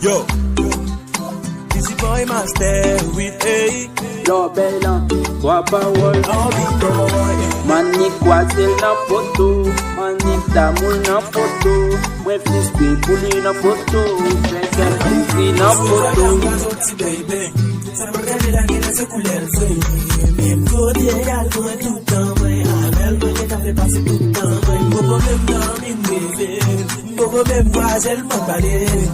Yo, Busy boy master with A. Yo bella, kwa paròl. All big boy. Manik kwazel na foto, manik damou na foto. Mwen flispe pouli na foto, fesen koufi na foto. Baby, ça me regarde la gueule, c'est coulé le feu. Même côté, elle court tout le temps. Elle me t'as fait passer tout le temps. Bobo même dans mes bébés, bobo même voix, elle m'emballait.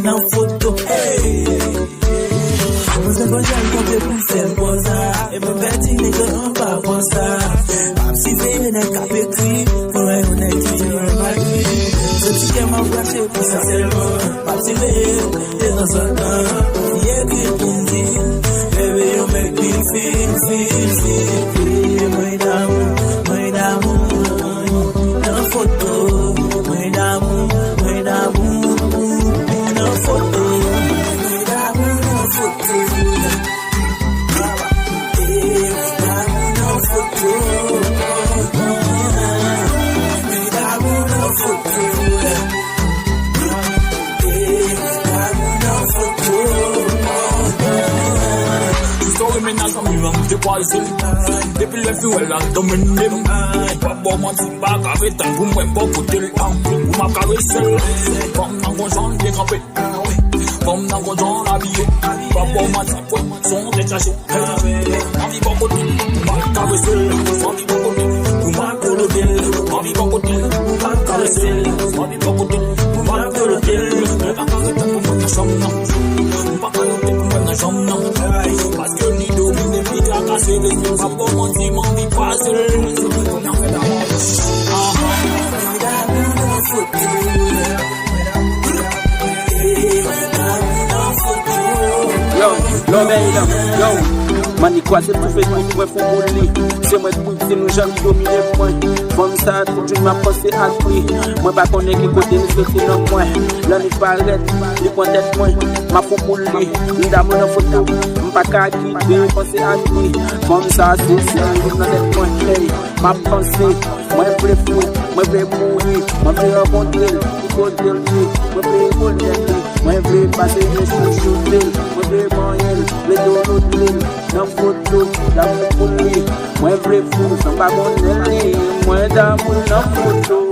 Não foto, você pode encontrar com ser posa. Eu me meti nega não pra postar. Papo se vê na capetri, por aí o neto de remarque. Se te quer mal pra te passar servo, papo se vê, eu não sou tão. E é que tu diz, baby you make me feel. Mãe damou, não foto. Mãe damou. Depuis le fuel à dominer, pas bon mentir, pas gravé, tant pour moi, pas côté le temps, pour ma caresse, comme dans mon genre dégrapé, comme dans mon genre habillé, pas bon mentir, son détaché, envie pas côté, pour ma caresse, envie pas côté, pour ma colonel, envie pas côté, pour ma caresse, envie pas côté, pour ma colonel, pas caresse, pour ma chambre, pas caresse, pour ma chambre, parce que ni domine, ni tracasser, pas bon mentir, m'envie pas seul, on en fait d'abord. Yo bella, yo, manik kwazel tout fait mwen fò bouli. Se mwen pou se nou jan domine mwen. Fon sa tout joun m'a pensé à lui. Mwen pa konnen ki kote ni sote nan mwen. Lan ni paret, ni kontet mwen. Ma fò bouli, ni damou nan foto. M'pa ka kite, pensé à lui. Fon sa se nan tête mwen. Hey, ma pensé, mwen vle fou, mwen vle mouri. Mwen vle rencontre, ki kote li. Mwen vle konnen li. Mwen vle pase le chouchoute. Mwen vle manyel, le donot li. Nan foto, damou pou li. Mwen vle fou, san pa konnen li. Mwen damou nan foto.